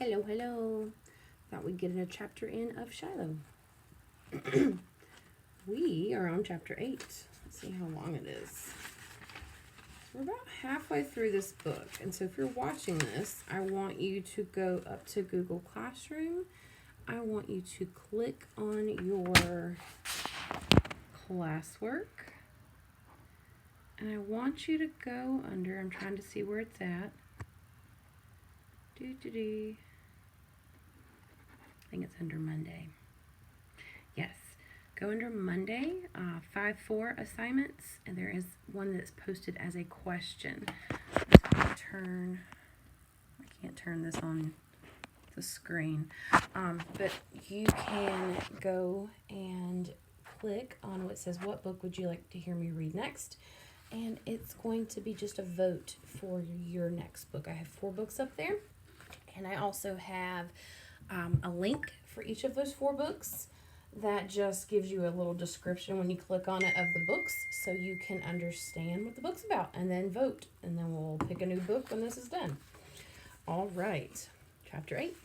Hello, hello. Thought we'd get a chapter in of Shiloh. We are on chapter 8. Let's see how long it is. We're about halfway through this book. And so if you're watching this, I want you to go up to Google Classroom. I want you to click on your classwork. And I want you to go under, I'm trying to see where it's at. I think it's under Monday. Yes. Go under Monday, 5-4 assignments, and there is one that's posted as a question. I can't turn this on the screen, but you can go and click on what says, what book would you like to hear me read next? And it's going to be just a vote for your next book. I have 4 books up there, and I also have a link for each of those 4 books that just gives you a little description when you click on it of the books, so you can understand what the book's about and then vote, and then we'll pick a new book when this is done. All right, chapter 8.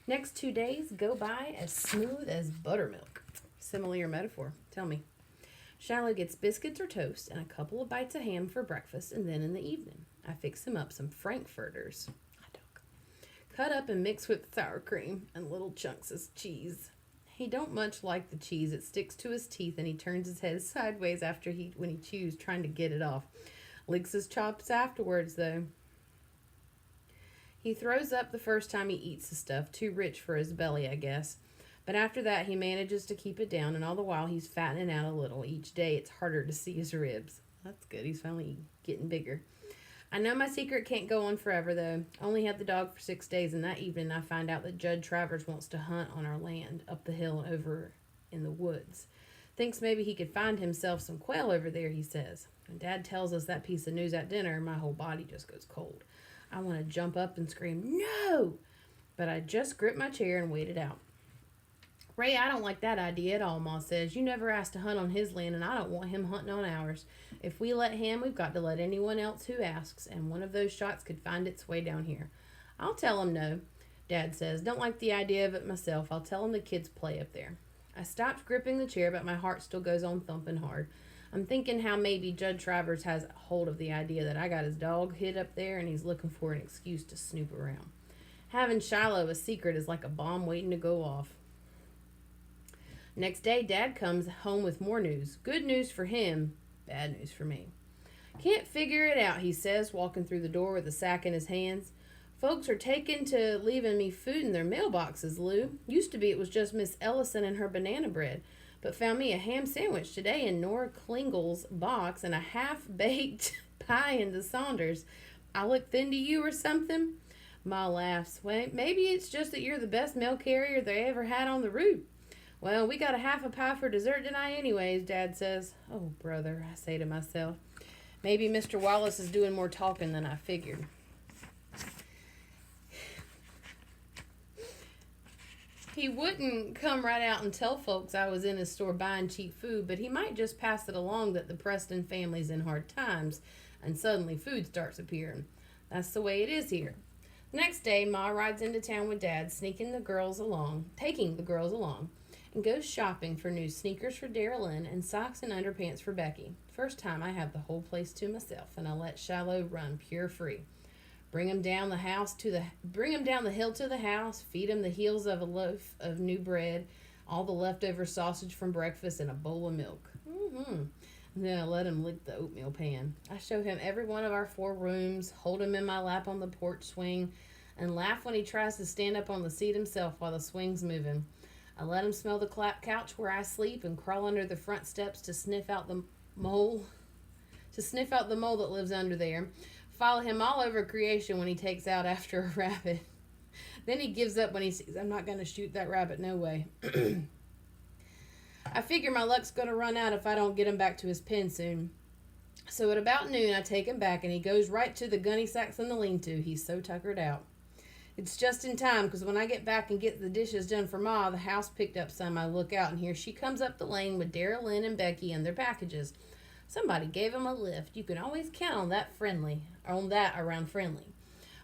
Next 2 days go by as smooth as buttermilk. Simile or metaphor? Tell me. Shiloh gets biscuits or toast and a couple of bites of ham for breakfast, and then in the evening I fix him up some frankfurters, hot dog, cut up and mix with sour cream and little chunks of cheese. He don't much like the cheese. It sticks to his teeth and he turns his head sideways when he chews, trying to get it off. Licks his chops afterwards, though. He throws up the first time he eats the stuff, too rich for his belly, I guess. But after that, he manages to keep it down, and all the while he's fattening out a little. Each day it's harder to see his ribs. That's good. He's finally getting bigger. I know my secret can't go on forever, though. Only had the dog for 6 days, and that evening I find out that Judd Travers wants to hunt on our land, up the hill and over in the woods. Thinks maybe he could find himself some quail over there, he says. When Dad tells us that piece of news at dinner, my whole body just goes cold. I want to jump up and scream, "No!" But I just grip my chair and wait it out. Ray, I don't like that idea at all, Ma says. You never asked to hunt on his land, and I don't want him hunting on ours. If we let him, we've got to let anyone else who asks, and one of those shots could find its way down here. I'll tell him no, Dad says. Don't like the idea of it myself. I'll tell him the kids play up there. I stopped gripping the chair, but my heart still goes on thumping hard. I'm thinking how maybe Judd Travers has hold of the idea that I got his dog hid up there, and he's looking for an excuse to snoop around. Having Shiloh a secret is like a bomb waiting to go off. Next day, Dad comes home with more news. Good news for him, bad news for me. Can't figure it out, he says, walking through the door with a sack in his hands. Folks are taking to leaving me food in their mailboxes, Lou. Used to be it was just Miss Ellison and her banana bread, but found me a ham sandwich today in Nora Klingle's box and a half-baked pie in the Saunders. I look thin to you or something? Ma laughs. Well, maybe it's just that you're the best mail carrier they ever had on the route. Well, we got a half a pie for dessert tonight anyways, Dad says. Oh, brother, I say to myself. Maybe Mr. Wallace is doing more talking than I figured. He wouldn't come right out and tell folks I was in his store buying cheap food, but he might just pass it along that the Preston family's in hard times, and suddenly food starts appearing. That's the way it is here. Next day, Ma rides into town with Dad, taking the girls along, and goes shopping for new sneakers for Darylyn and socks and underpants for Becky. First time I have the whole place to myself, and I let Shiloh run pure free. Bring him down the hill to the house, feed him the heels of a loaf of new bread, all the leftover sausage from breakfast, and a bowl of milk. And then I let him lick the oatmeal pan. I show him every one of our 4 rooms, hold him in my lap on the porch swing, and laugh when he tries to stand up on the seat himself while the swing's moving. I let him smell the couch where I sleep and crawl under the front steps to sniff out the mole that lives under there. Follow him all over creation when he takes out after a rabbit. Then he gives up when he sees I'm not going to shoot that rabbit, no way. I figure my luck's going to run out if I don't get him back to his pen soon. So at about noon, I take him back, and he goes right to the gunny sacks in the lean-to. He's so tuckered out. It's just in time, because when I get back and get the dishes done for Ma, the house picked up some. I look out, and here she comes up the lane with Darylyn and Becky and their packages. Somebody gave him a lift. You can always count on that around Friendly.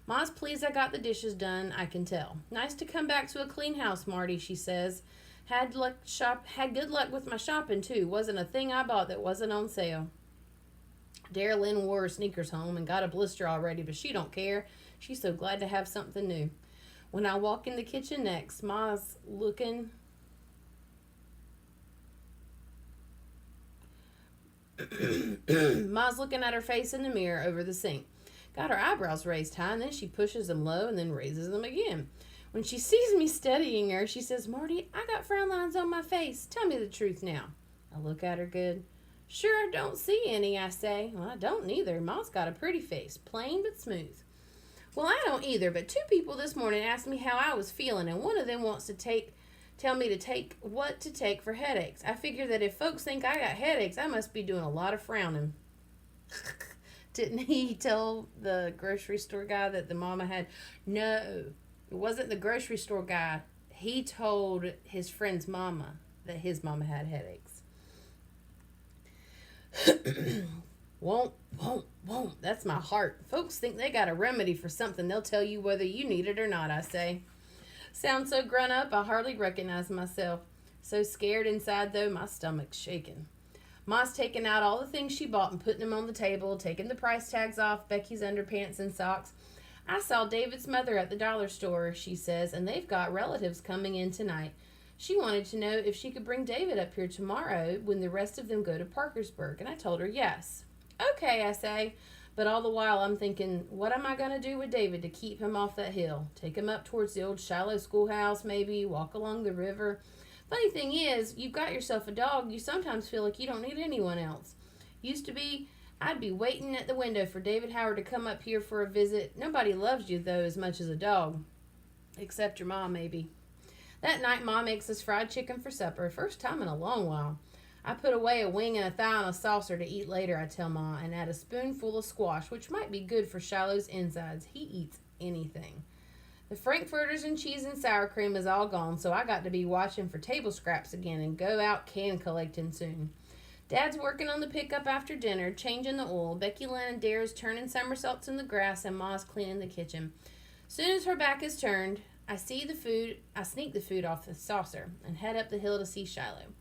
Ma's pleased I got the dishes done, I can tell. Nice to come back to a clean house, Marty, she says. Had good luck with my shopping, too. Wasn't a thing I bought that wasn't on sale. Dara Lynn wore her sneakers home and got a blister already, but she don't care. She's so glad to have something new. When I walk in the kitchen next, Ma's looking Ma's looking at her face in the mirror over the sink. Got her eyebrows raised high, and then she pushes them low and then raises them again. When she sees me studying her, she says, Marty, I got frown lines on my face. Tell me the truth now. I look at her good. Sure, I don't see any, I say. Well, I don't neither. Ma's got a pretty face, plain but smooth. Well, I don't either, but 2 people this morning asked me how I was feeling, and one of them wants to tell me to take what to take for headaches. I figure that if folks think I got headaches, I must be doing a lot of frowning. Didn't he tell the grocery store guy that the mama had? No, it wasn't the grocery store guy. He told his friend's mama that his mama had headaches. Won't. That's my heart. Folks think they got a remedy for something. They'll tell you whether you need it or not, I say. Sound so grown up, I hardly recognize myself. So scared inside, though, my stomach's shaking. Ma's taking out all the things she bought and putting them on the table, taking the price tags off Becky's underpants and socks. I saw David's mother at the dollar store, she says, and they've got relatives coming in tonight. She wanted to know if she could bring David up here tomorrow when the rest of them go to Parkersburg, and I told her yes. Okay, I say, but all the while I'm thinking, what am I going to do with David to keep him off that hill? Take him up towards the old Shiloh schoolhouse, maybe, walk along the river. Funny thing is, you've got yourself a dog, you sometimes feel like you don't need anyone else. Used to be, I'd be waiting at the window for David Howard to come up here for a visit. Nobody loves you, though, as much as a dog. Except your mom, maybe. That night, Ma makes us fried chicken for supper, first time in a long while. I put away a wing and a thigh on a saucer to eat later, I tell Ma, and add a spoonful of squash, which might be good for Shiloh's insides. He eats anything. The frankfurters and cheese and sour cream is all gone, so I got to be watching for table scraps again and go out can collecting soon. Dad's working on the pickup after dinner, changing the oil. Becky Lynn and Dara's turning somersaults in the grass, and Ma's cleaning the kitchen. Soon as her back is turned, I sneak the food off the saucer and head up the hill to see Shiloh.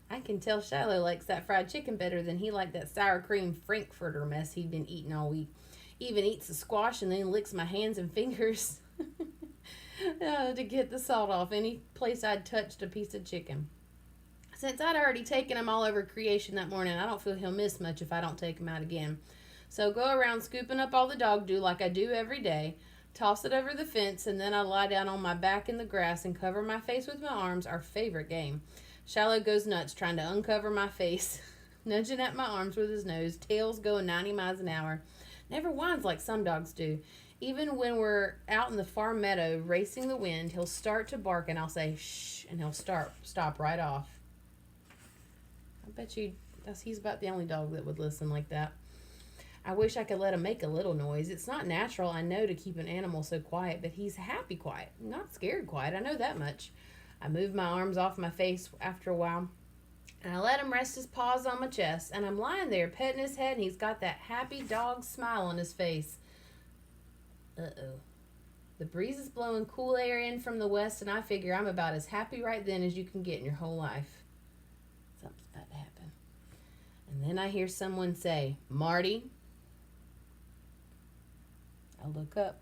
I can tell Shiloh likes that fried chicken better than he liked that sour cream frankfurter mess he'd been eating all week. Even eats the squash and then licks my hands and fingers to get the salt off any place I'd touched a piece of chicken. Since I'd already taken him all over creation that morning, I don't feel he'll miss much if I don't take him out again. So go around scooping up all the dog dew like I do every day, toss it over the fence, and then I lie down on my back in the grass and cover my face with my arms, our favorite game. Shiloh goes nuts trying to uncover my face, nudging at my arms with his nose, tails going 90 miles an hour. Never whines like some dogs do. Even when we're out in the far meadow racing the wind, he'll start to bark and I'll say, shh, and he'll stop right off. I bet you he's about the only dog that would listen like that. I wish I could let him make a little noise. It's not natural, I know, to keep an animal so quiet, but he's happy quiet, not scared quiet. I know that much. I move my arms off my face after a while, and I let him rest his paws on my chest, and I'm lying there petting his head, and he's got that happy dog smile on his face. Uh-oh. The breeze is blowing cool air in from the west, and I figure I'm about as happy right then as you can get in your whole life. Something's about to happen. And then I hear someone say, Marty. I look up,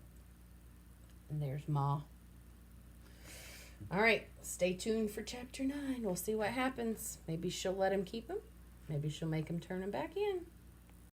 and there's Ma. All right, stay tuned for Chapter 9. We'll see what happens. Maybe she'll let him keep him. Maybe she'll make him turn him back in.